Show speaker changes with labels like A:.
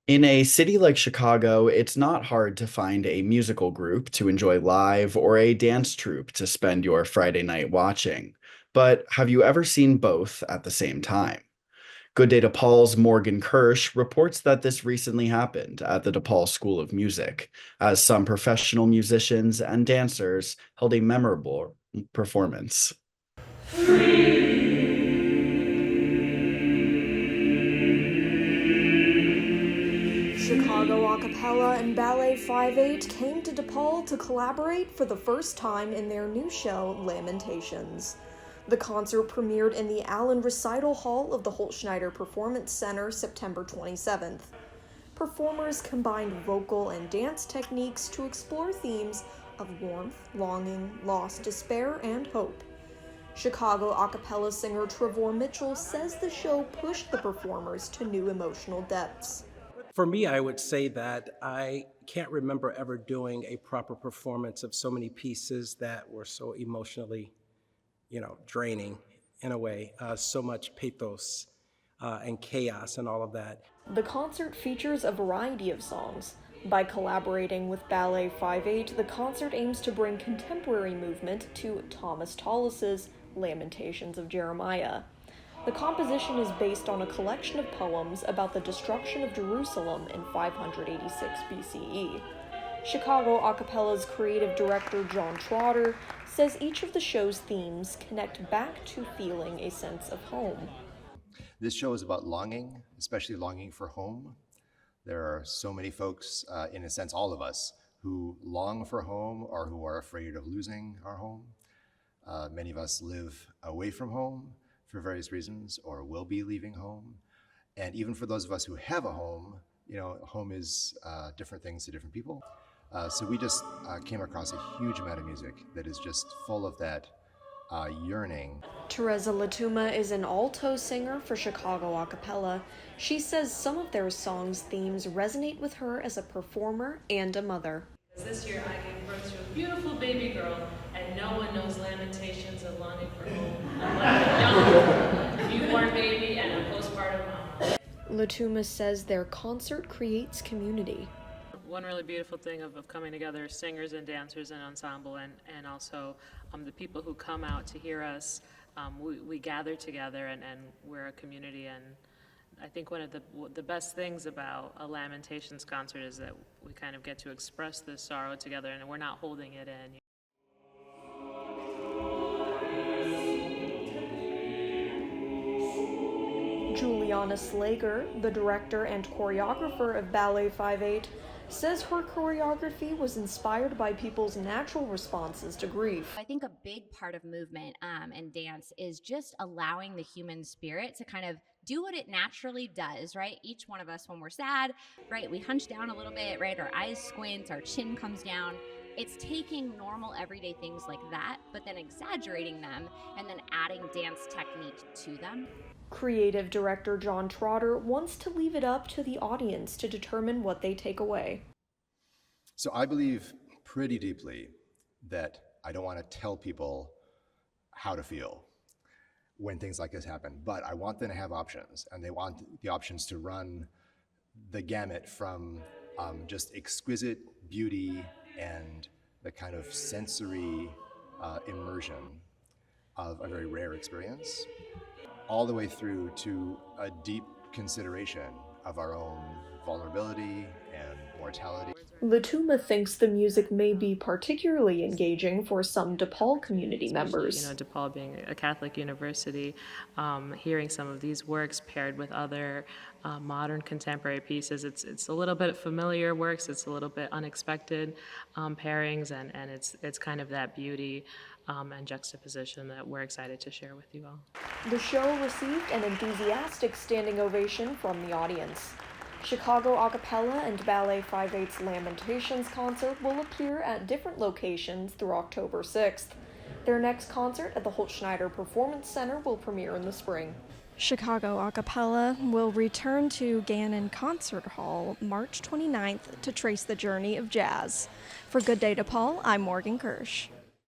A: In a city like Chicago, it's not hard to find a musical group to enjoy live or a dance troupe to spend your Friday night watching. But have you ever seen both at the same time? Good Day DePaul's Morgan Kirsch reports that this recently happened at the DePaul School of Music, as some professional musicians and dancers held a memorable performance.
B: Chicago a cappella and Ballet 5/8 came to DePaul to collaborate for the first time in their new show, Lamentations. The concert premiered in the Allen Recital Hall of the Holtschneider Performance Center September 27th. Performers combined vocal and dance techniques to explore themes of warmth, longing, loss, despair, and hope. Chicago a cappella singer Trevor Mitchell says the show pushed the performers to new emotional depths.
C: For me, I would say that I can't remember ever doing a proper performance of so many pieces that were so emotionally, draining in a way, so much pathos and chaos and all of that.
B: The concert features a variety of songs. By collaborating with Ballet 5/8, the concert aims to bring contemporary movement to Thomas Tallis's Lamentations of Jeremiah. The composition is based on a collection of poems about the destruction of Jerusalem in 586 BCE. Chicago a cappella's creative director John Trotter says each of the show's themes connect back to feeling a sense of home.
D: This show is about longing, especially longing for home. There are so many folks, in a sense, all of us, who long for home or who are afraid of losing our home. Many of us live away from home for various reasons or will be leaving home. And even for those of us who have a home, home is different things to different people. So we just came across a huge amount of music that is just full of that yearning.
B: Teresa Latuma is an alto singer for Chicago a cappella. She says some of their songs' themes resonate with her as a performer and a mother.
E: This year I gave birth to a beautiful baby girl, and no one knows lamentations of longing for home unlike a young newborn baby and a postpartum mom.
B: Latuma says their concert creates community.
E: One really beautiful thing of coming together, singers and dancers and ensemble, and also the people who come out to hear us, we gather together and we're a community. And I think one of the best things about a Lamentations concert is that we kind of get to express this sorrow together and we're not holding it in.
B: Juliana Slager, the director and choreographer of Ballet 5/8, says her choreography was inspired by people's natural responses to grief.
F: I think a big part of movement and dance is just allowing the human spirit to kind of do what it naturally does, right? Each one of us, when we're sad, right, we hunch down a little bit, right? Our eyes squint, our chin comes down. It's taking normal everyday things like that, but then exaggerating them and then adding dance technique to them.
B: Creative director John Trotter wants to leave it up to the audience to determine what they take away.
D: So I believe pretty deeply that I don't want to tell people how to feel when things like this happen, but I want them to have options, and they want the options to run the gamut from just exquisite beauty and the kind of sensory immersion of a very rare experience, all the way through to a deep consideration of our own vulnerability and mortality.
B: Latuma thinks the music may be particularly engaging for some DePaul community members.
E: DePaul being a Catholic university, hearing some of these works paired with other modern contemporary pieces, it's a little bit familiar works, it's a little bit unexpected pairings, and it's kind of that beauty and juxtaposition that we're excited to share with you all.
B: The show received an enthusiastic standing ovation from the audience. Chicago a cappella and Ballet 5/8's Lamentations concert will appear at different locations through October 6th. Their next concert at the Holtschneider Performance Center will premiere in the spring.
G: Chicago a cappella will return to Gannon Concert Hall March 29th to trace the journey of jazz. For Good Day DePaul, I'm Morgan Kirsch.